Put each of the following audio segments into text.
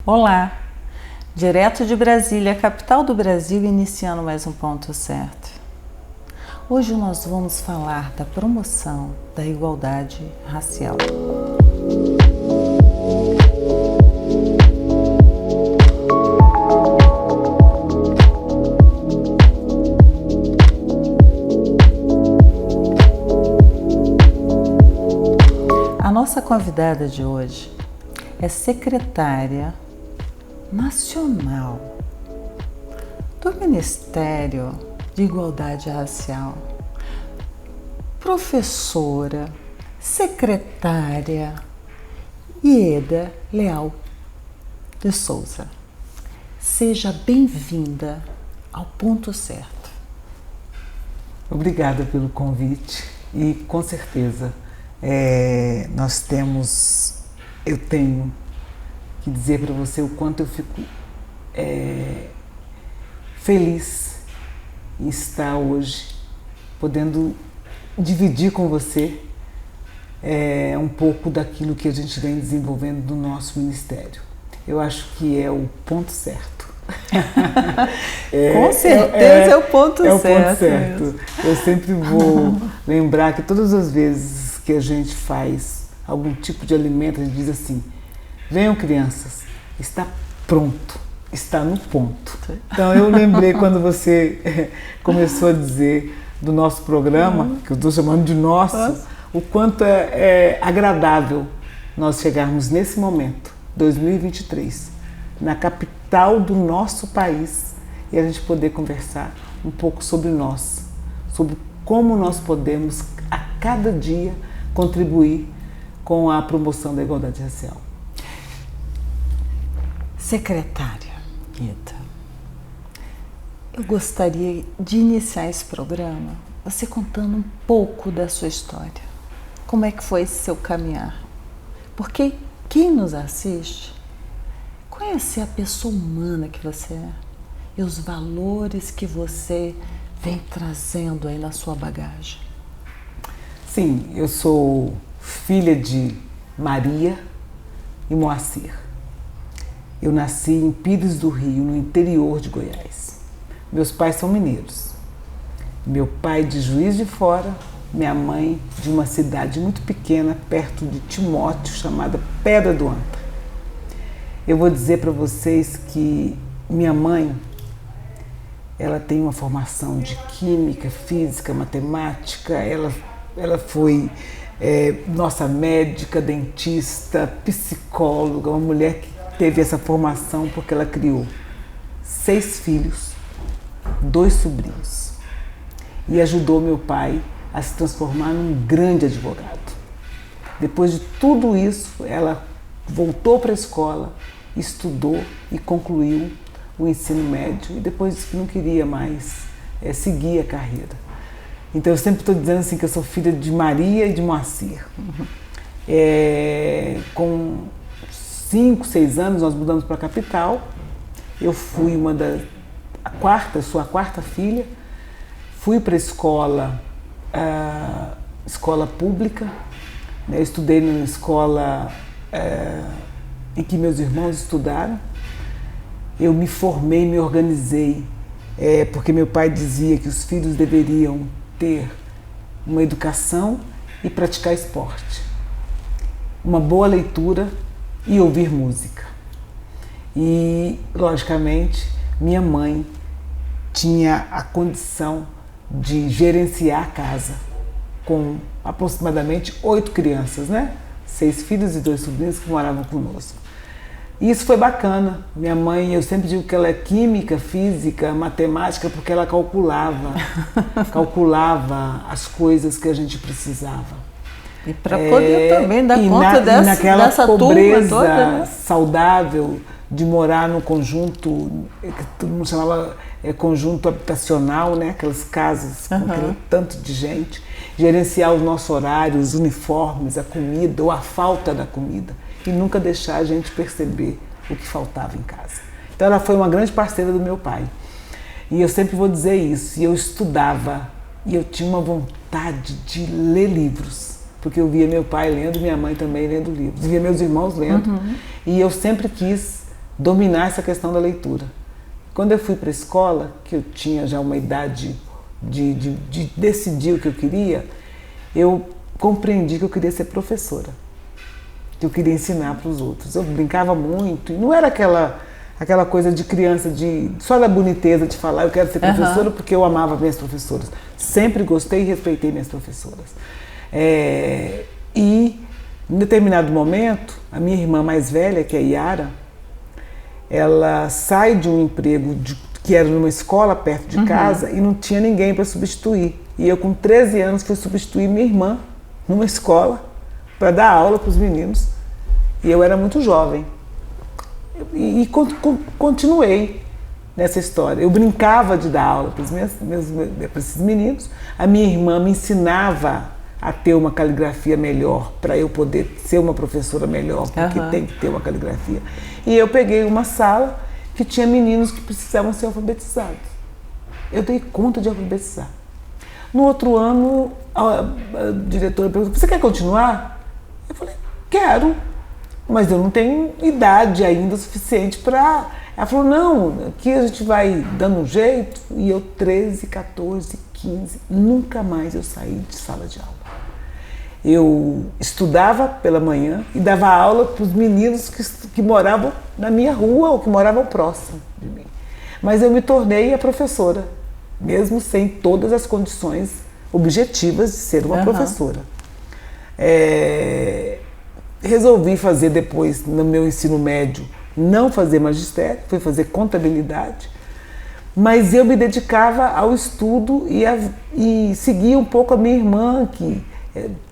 Olá! Direto de Brasília, capital do Brasil, iniciando mais um Ponto Certo. Hoje nós vamos falar da promoção da igualdade racial. A nossa convidada de hoje é secretária nacional do Ministério de Igualdade Racial, professora, secretária Ieda Leal de Souza. Seja bem-vinda ao Ponto Certo. Obrigada pelo convite e com certeza eu tenho que dizer para você o quanto eu fico feliz em estar hoje podendo dividir com você um pouco daquilo que a gente vem desenvolvendo no nosso ministério. Eu acho que é o ponto certo. Com certeza é o ponto certo. É o ponto certo. Eu sempre vou lembrar que todas as vezes que a gente faz algum tipo de alimento, a gente diz assim: venham crianças, está pronto, está no ponto. Então eu lembrei quando você começou a dizer do nosso programa, que eu estou chamando de nosso, o quanto é agradável nós chegarmos nesse momento, 2023, na capital do nosso país, e a gente poder conversar um pouco sobre nós, sobre como nós podemos a cada dia contribuir com a promoção da igualdade racial. Secretária Ieda, eu gostaria de iniciar esse programa você contando um pouco da sua história. Como é que foi esse seu caminhar? Porque quem nos assiste conhece a pessoa humana que você é e os valores que você vem trazendo aí na sua bagagem. Sim, eu sou filha de Maria e Moacir. Eu nasci em Pires do Rio, no interior de Goiás. Meus pais são mineiros. Meu pai de Juiz de Fora, minha mãe de uma cidade muito pequena, perto de Timóteo, chamada Pedra do Anta. Eu vou dizer para vocês que minha mãe, ela tem uma formação de química, física, matemática, ela foi nossa médica, dentista, psicóloga, uma mulher que teve essa formação porque ela criou 6 filhos, 2 sobrinhos e ajudou meu pai a se transformar num grande advogado. Depois de tudo isso, ela voltou para a escola, estudou e concluiu o ensino médio e depois disse que não queria mais seguir a carreira. Então eu sempre estou dizendo assim que eu sou filha de Maria e de Moacir. Com 5, 6 anos nós mudamos para a capital. Eu fui sou a quarta filha. Fui para a escola pública, né? Eu estudei numa escola em que meus irmãos estudaram. Eu me formei, me organizei, porque meu pai dizia que os filhos deveriam ter uma educação e praticar esporte, uma boa leitura e ouvir música. E, logicamente, minha mãe tinha a condição de gerenciar a casa com aproximadamente 8 crianças, né? 6 filhos e 2 sobrinhos que moravam conosco. E isso foi bacana. Minha mãe, eu sempre digo que ela é química, física, matemática, porque ela calculava as coisas que a gente precisava. E para poder também dar conta dessa pobreza turma toda, né? Saudável de morar no conjunto, que todo mundo chamava conjunto habitacional, né? Aquelas casas com aquele tanto de gente, gerenciar o nosso horário, os uniformes, a comida ou a falta da comida e nunca deixar a gente perceber o que faltava em casa. Então ela foi uma grande parceira do meu pai. E eu sempre vou dizer isso, e eu estudava, e eu tinha uma vontade de ler livros, porque eu via meu pai lendo, minha mãe também lendo livros, via meus irmãos lendo, e eu sempre quis dominar essa questão da leitura. Quando eu fui para a escola, que eu tinha já uma idade de decidir o que eu queria, eu compreendi que eu queria ser professora, que eu queria ensinar para os outros. Eu brincava muito, e não era aquela coisa de criança, só da boniteza de falar eu quero ser professora, porque eu amava minhas professoras. Sempre gostei e respeitei minhas professoras. E em determinado momento, a minha irmã mais velha, que é a Yara, ela sai de um emprego que era numa escola perto de casa e não tinha ninguém para substituir. E eu, com 13 anos, fui substituir minha irmã numa escola para dar aula para os meninos. E eu era muito jovem. E continuei nessa história. Eu brincava de dar aula para esses meninos. A minha irmã me ensinava a ter uma caligrafia melhor, para eu poder ser uma professora melhor, porque tem que ter uma caligrafia. E eu peguei uma sala que tinha meninos que precisavam ser alfabetizados. Eu dei conta de alfabetizar. No outro ano, a diretora perguntou: você quer continuar? Eu falei: quero, mas eu não tenho idade ainda suficiente para... Ela falou: não, aqui a gente vai dando um jeito. E eu, 13, 14, 15, nunca mais eu saí de sala de aula. Eu estudava pela manhã e dava aula para os meninos que moravam na minha rua ou que moravam próximo de mim. Mas eu me tornei a professora, mesmo sem todas as condições objetivas de ser uma professora. Resolvi fazer depois, no meu ensino médio, não fazer magistério, fui fazer contabilidade, mas eu me dedicava ao estudo e seguia um pouco a minha irmã, que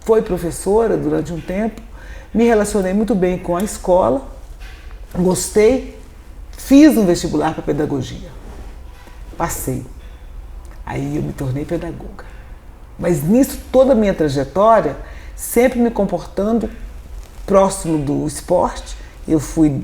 foi professora durante um tempo. Me relacionei muito bem com a escola, gostei, fiz um vestibular para pedagogia, passei, aí eu me tornei pedagoga. Mas nisso, toda a minha trajetória, sempre me comportando próximo do esporte. Eu fui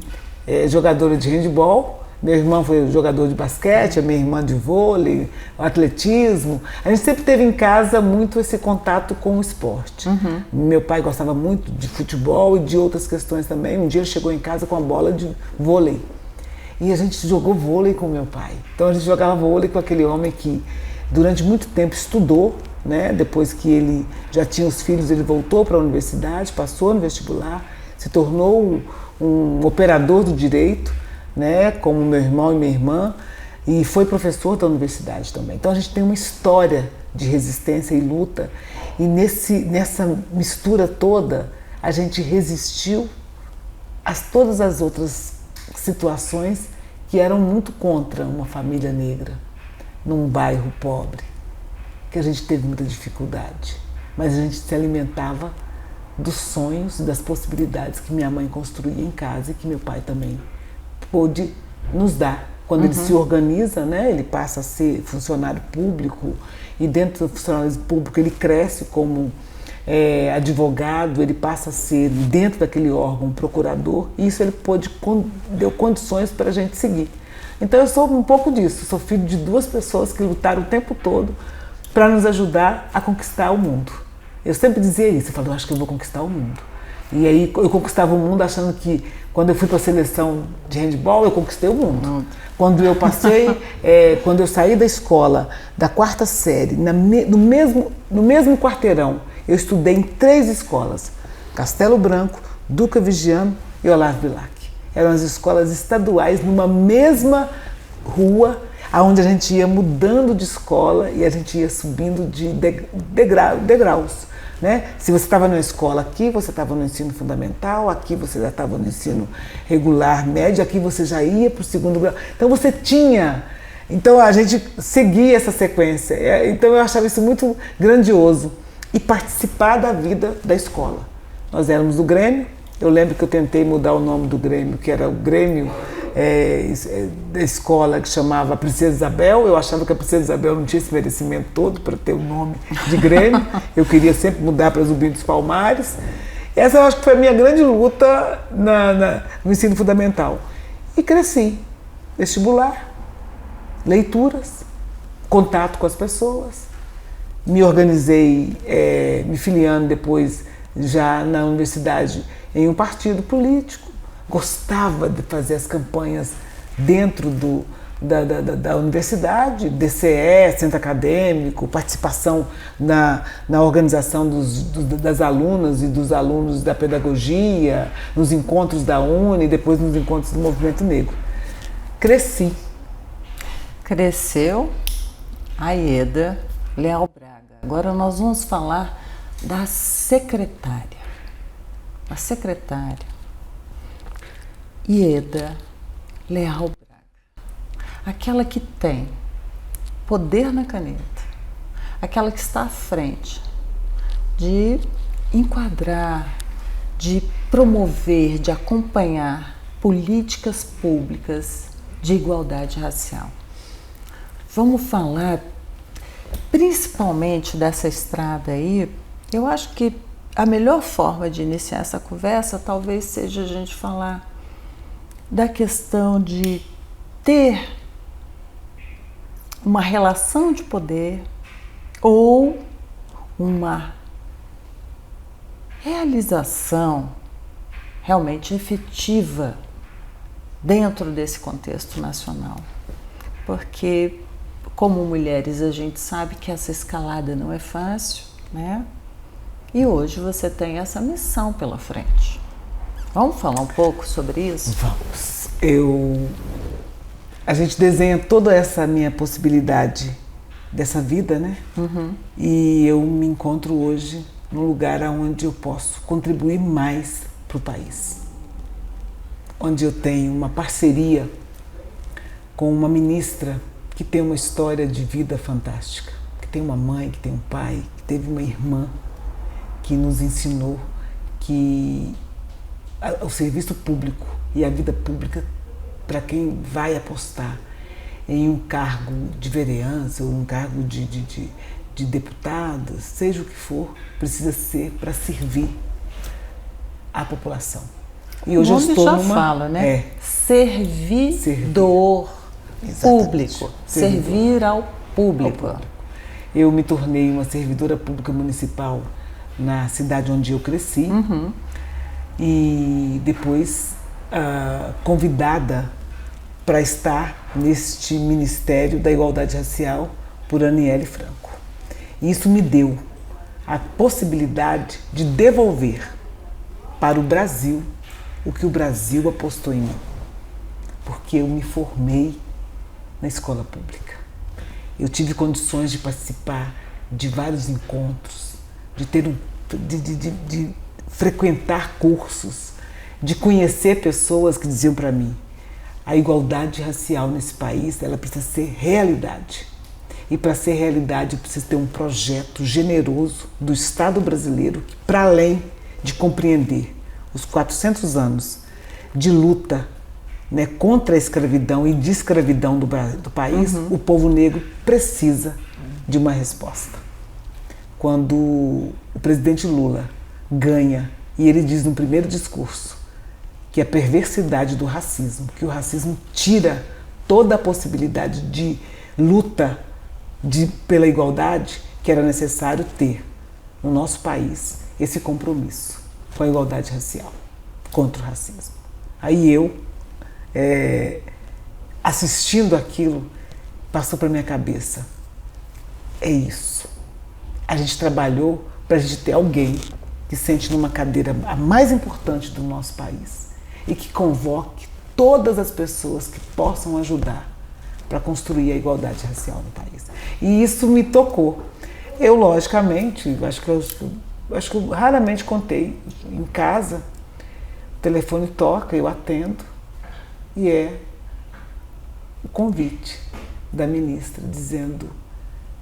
jogadora de handebol, meu irmão foi jogador de basquete, a minha irmã de vôlei, atletismo. A gente sempre teve em casa muito esse contato com o esporte. Meu pai gostava muito de futebol e de outras questões também. Um dia ele chegou em casa com a bola de vôlei e a gente jogou vôlei com meu pai. Então a gente jogava vôlei com aquele homem que durante muito tempo estudou, né? Depois que ele já tinha os filhos, ele voltou para a universidade, passou no vestibular, se tornou um operador do direito, né, como meu irmão e minha irmã, e foi professor da universidade também. Então a gente tem uma história de resistência e luta, e nessa mistura toda a gente resistiu a todas as outras situações que eram muito contra uma família negra, num bairro pobre, que a gente teve muita dificuldade, mas a gente se alimentava dos sonhos e das possibilidades que minha mãe construía em casa e que meu pai também pôde nos dar. Quando ele se organiza, né, ele passa a ser funcionário público, e dentro do funcionalismo público ele cresce como advogado, ele passa a ser, dentro daquele órgão, procurador, e isso ele deu condições para a gente seguir. Então eu sou um pouco disso, sou filho de duas pessoas que lutaram o tempo todo para nos ajudar a conquistar o mundo. Eu sempre dizia isso, eu falava: eu acho que eu vou conquistar o mundo. E aí eu conquistava o mundo achando que, quando eu fui para a seleção de handebol, eu conquistei o mundo. Quando eu passei, quando eu saí da escola, da 4ª série, no mesmo quarteirão, eu estudei em 3 escolas: Castelo Branco, Duca Vigiano e Olavo Bilac. Eram as escolas estaduais numa mesma rua, onde a gente ia mudando de escola e a gente ia subindo de degraus. Né? Se você estava na escola aqui, você estava no ensino fundamental, aqui você já estava no ensino regular médio, aqui você já ia para o 2º grau. Então você tinha... Então a gente seguia essa sequência. Então eu achava isso muito grandioso. E participar da vida da escola. Nós éramos do Grêmio. Eu lembro que eu tentei mudar o nome do Grêmio, que era o Grêmio da escola, que chamava Princesa Isabel. Eu achava que a Princesa Isabel não tinha esse merecimento todo para ter o nome de Grêmio. Eu queria sempre mudar para Zumbi dos Palmares. Essa eu acho que foi a minha grande luta no ensino fundamental. E cresci. Vestibular, leituras, contato com as pessoas. Me organizei, me filiando depois, já na universidade, em um partido político. gostava de fazer as campanhas dentro da universidade, DCE, centro acadêmico, participação na organização das alunas e dos alunos da pedagogia, nos encontros da UNE, depois nos encontros do movimento negro. Cresci. Cresceu a Ieda Leal Braga. Agora nós vamos falar da secretária. A secretária Ieda Leal Braga. Aquela que tem poder na caneta, aquela que está à frente de enquadrar, de promover, de acompanhar políticas públicas de igualdade racial. Vamos falar principalmente dessa estrada aí. Eu acho que a melhor forma de iniciar essa conversa talvez seja a gente falar da questão de ter uma relação de poder ou uma realização realmente efetiva dentro desse contexto nacional. Porque, como mulheres, a gente sabe que essa escalada não é fácil, né? E hoje você tem essa missão pela frente. Vamos falar um pouco sobre isso? Vamos. A gente desenha toda essa minha possibilidade dessa vida, né? Uhum. E eu me encontro hoje num lugar onde eu posso contribuir mais para o país. Onde eu tenho uma parceria com uma ministra que tem uma história de vida fantástica, que tem uma mãe, que tem um pai, que teve uma irmã, que nos ensinou que o serviço público e a vida pública, para quem vai apostar em um cargo de vereança ou um cargo de deputado, seja o que for, precisa ser para servir a população. E hoje eu estou já fala, né? Servidor público. Servir ao público. Eu me tornei uma servidora pública municipal na cidade onde eu cresci. Uhum. E depois convidada para estar neste Ministério da Igualdade Racial por Aniele Franco. E isso me deu a possibilidade de devolver para o Brasil o que o Brasil apostou em mim. Porque eu me formei na escola pública. Eu tive condições de participar de vários encontros, de frequentar cursos, de conhecer pessoas que diziam para mim: a igualdade racial nesse país, ela precisa ser realidade. E para ser realidade precisa ter um projeto generoso do Estado brasileiro que, para além de compreender os 400 anos de luta, né, contra a escravidão e de escravidão do país, o povo negro precisa de uma resposta. Quando o presidente Lula ganha e ele diz no primeiro discurso que a perversidade do racismo, que o racismo tira toda a possibilidade de luta pela igualdade, que era necessário ter no nosso país esse compromisso com a igualdade racial, contra o racismo. Aí eu, assistindo aquilo, passou para minha cabeça: é isso. A gente trabalhou para a gente ter alguém que sente numa cadeira a mais importante do nosso país e que convoque todas as pessoas que possam ajudar para construir a igualdade racial no país. E isso me tocou. Eu, logicamente, acho que eu raramente contei em casa, o telefone toca, eu atendo e é o convite da ministra dizendo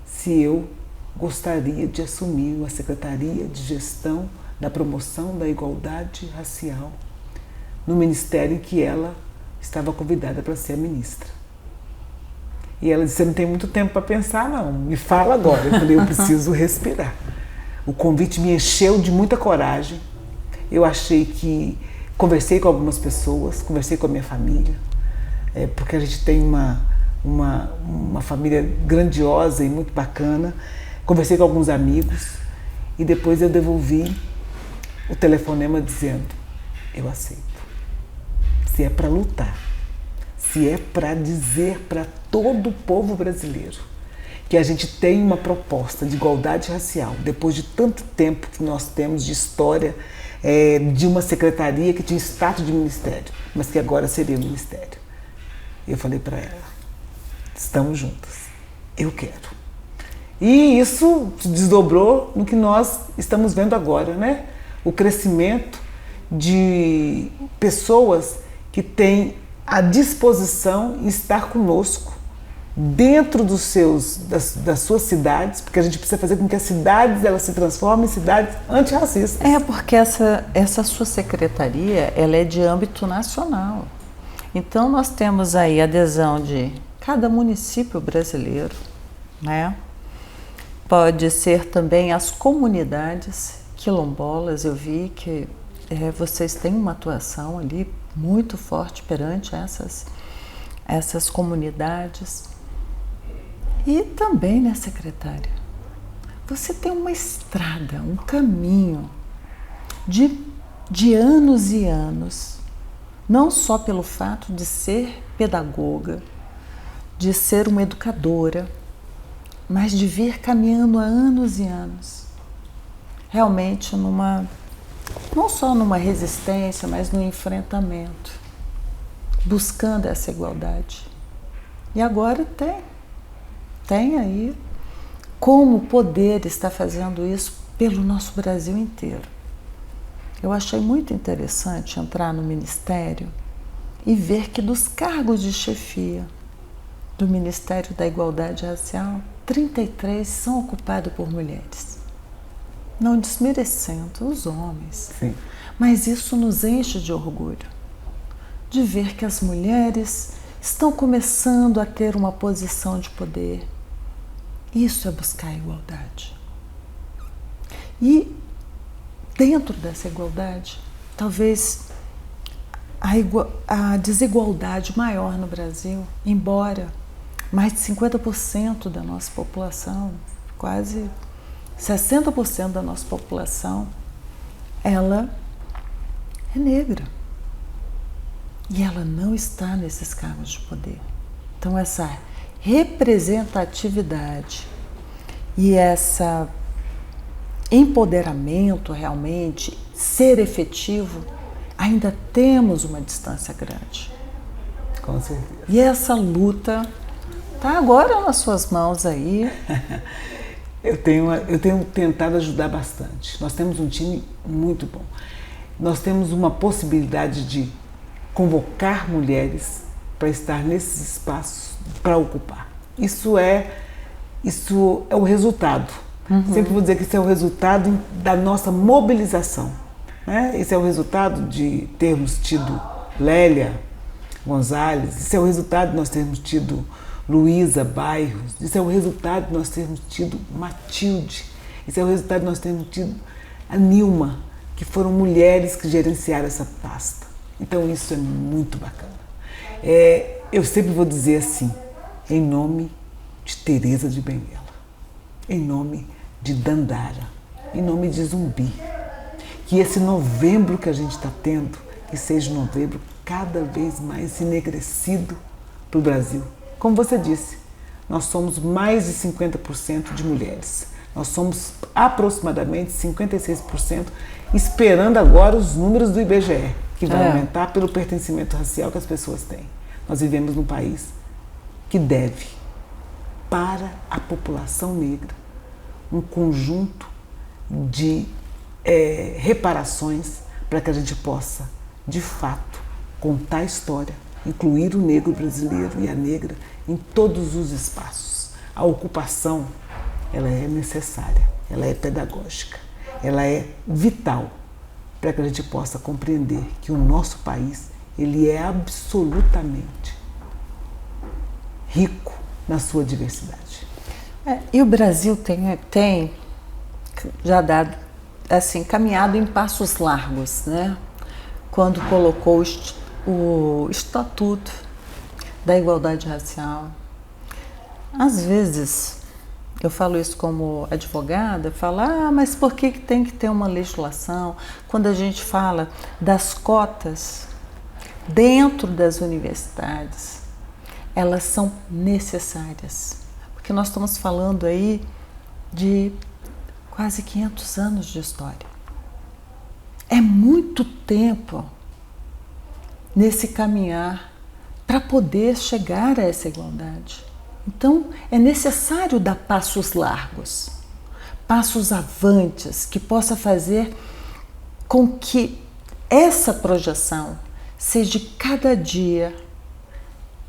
se eu gostaria de assumir a Secretaria de Gestão da Promoção da Igualdade Racial no ministério em que ela estava convidada para ser a ministra. E ela disse: você não tem muito tempo para pensar, não, me fala agora. Eu falei: eu preciso respirar. O convite me encheu de muita coragem. Eu achei que... Conversei com algumas pessoas, conversei com a minha família, porque a gente tem uma família grandiosa e muito bacana. Conversei com alguns amigos e depois eu devolvi o telefonema dizendo: eu aceito. se é para lutar, se é para dizer para todo o povo brasileiro que a gente tem uma proposta de igualdade racial, depois de tanto tempo que nós temos de história de uma secretaria que tinha status de ministério, mas que agora seria ministério. Eu falei para ela, estamos juntas, eu quero. E isso se desdobrou no que nós estamos vendo agora, né? O crescimento de pessoas que têm a disposição em estar conosco dentro das suas cidades, porque a gente precisa fazer com que as cidades elas se transformem em cidades antirracistas. Porque essa sua secretaria ela é de âmbito nacional. Então nós temos aí a adesão de cada município brasileiro, né? Pode ser também as comunidades quilombolas. Eu vi que vocês têm uma atuação ali muito forte perante essas comunidades. E também, né, secretária, você tem uma estrada, um caminho de anos e anos, não só pelo fato de ser pedagoga, de ser uma educadora, mas de vir caminhando há anos e anos, realmente não só numa resistência, mas no enfrentamento, buscando essa igualdade. E agora tem aí como o poder está fazendo isso pelo nosso Brasil inteiro. Eu achei muito interessante entrar no Ministério e ver que dos cargos de chefia do Ministério da Igualdade Racial, 33 são ocupados por mulheres. Não desmerecendo os homens, Sim. Mas isso nos enche de orgulho, de ver que as mulheres estão começando a ter uma posição de poder. Isso é buscar a igualdade. E dentro dessa igualdade, talvez a desigualdade maior no Brasil, embora mais de 50% da nossa população, quase 60% da nossa população, ela é negra. E ela não está nesses cargos de poder. Então essa representatividade e esse empoderamento realmente, ser efetivo, ainda temos uma distância grande. Com certeza. E essa luta está agora nas suas mãos aí. Eu tenho tentado ajudar bastante. Nós temos um time muito bom. Nós temos uma possibilidade de convocar mulheres para estar nesses espaços para ocupar. Isso é o resultado. Sempre vou dizer que isso é o resultado da nossa mobilização, né? Esse é o resultado de termos tido Lélia Gonzalez, isso é o resultado de nós termos tido Luísa Bairros, isso é o resultado de nós termos tido Matilde, isso é o resultado de nós termos tido a Nilma, que foram mulheres que gerenciaram essa pasta. Então isso é muito bacana. Eu sempre vou dizer assim, em nome de Teresa de Benguela, em nome de Dandara, em nome de Zumbi, que esse novembro que a gente está tendo, que seja um novembro cada vez mais enegrecido para o Brasil. Como você disse, nós somos mais de 50% de mulheres. Nós somos aproximadamente 56%, esperando agora os números do IBGE, que vai aumentar pelo pertencimento racial que as pessoas têm. Nós vivemos num país que deve, para a população negra, um conjunto de reparações para que a gente possa, de fato, contar a história, incluir o negro brasileiro e a negra em todos os espaços. A ocupação, ela é necessária, ela é pedagógica, ela é vital para que a gente possa compreender que o nosso país, ele é absolutamente rico na sua diversidade. E o Brasil tem já dado, assim, caminhado em passos largos, né? Quando colocou o Estatuto da Igualdade Racial. Às vezes, eu falo isso como advogada, eu falo, mas por que tem que ter uma legislação? Quando a gente fala das cotas, dentro das universidades, elas são necessárias. Porque nós estamos falando aí de quase 500 anos de história. É muito tempo nesse caminhar para poder chegar a essa igualdade. Então, é necessário dar passos largos, passos avantes, que possa fazer com que essa projeção seja cada dia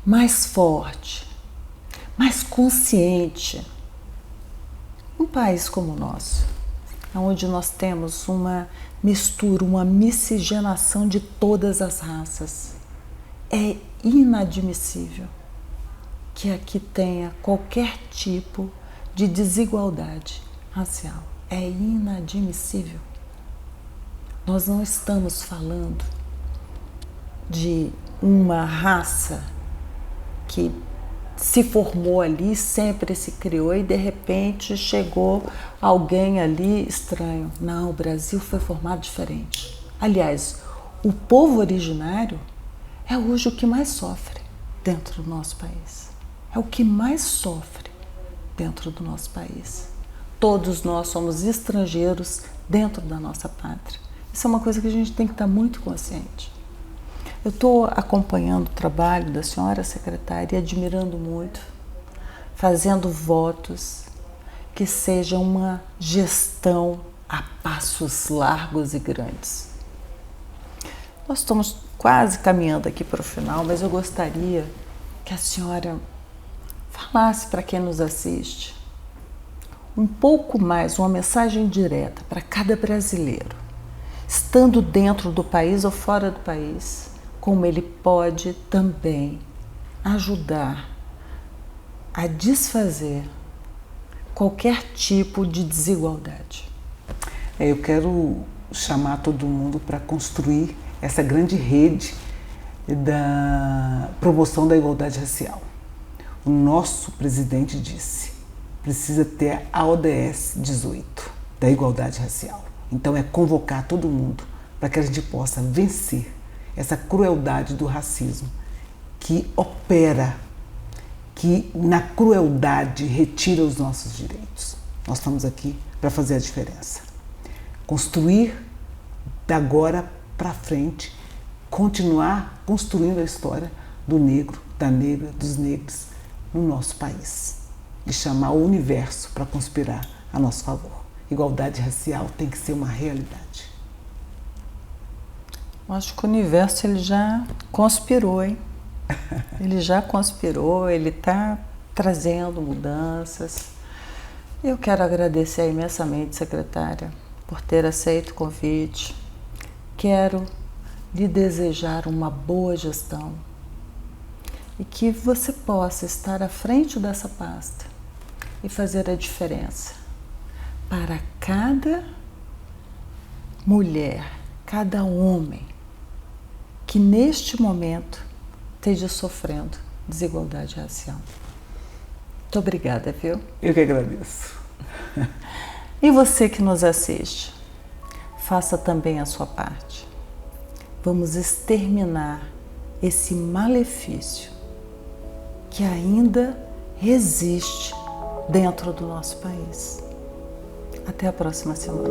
mais forte, mais consciente. Um país como o nosso, onde nós temos uma mistura, uma miscigenação de todas as raças, é inadmissível que aqui tenha qualquer tipo de desigualdade racial. É inadmissível. Nós não estamos falando de uma raça que se formou ali, sempre se criou e de repente chegou alguém ali estranho. Não, o Brasil foi formado diferente. Aliás, o povo originário é hoje o que mais sofre dentro do nosso país. É o que mais sofre dentro do nosso país. Todos nós somos estrangeiros dentro da nossa pátria. Isso é uma coisa que a gente tem que estar muito consciente. Eu estou acompanhando o trabalho da senhora secretária e admirando muito, fazendo votos que seja uma gestão a passos largos e grandes. Nós estamos quase caminhando aqui para o final, mas eu gostaria que a senhora falasse para quem nos assiste um pouco mais, uma mensagem direta para cada brasileiro, estando dentro do país ou fora do país, como ele pode também ajudar a desfazer qualquer tipo de desigualdade. Eu quero chamar todo mundo para construir essa grande rede da promoção da igualdade racial. O nosso presidente disse, precisa ter a ODS 18 da igualdade racial. Então é convocar todo mundo para que a gente possa vencer essa crueldade do racismo que opera, que na crueldade retira os nossos direitos. Nós estamos aqui para fazer a diferença. Construir da agora para frente, continuar construindo a história do negro, da negra, dos negros no nosso país e chamar o universo para conspirar a nosso favor. Igualdade racial tem que ser uma realidade. Eu acho que o universo ele já conspirou, hein? Ele já conspirou, ele está trazendo mudanças. Eu quero agradecer imensamente, secretária, por ter aceito o convite. Quero lhe desejar uma boa gestão e que você possa estar à frente dessa pasta e fazer a diferença para cada mulher, cada homem que neste momento esteja sofrendo desigualdade racial. Muito obrigada, viu? Eu que agradeço. E você que nos assiste, faça também a sua parte. Vamos exterminar esse malefício que ainda resiste dentro do nosso país. Até a próxima semana.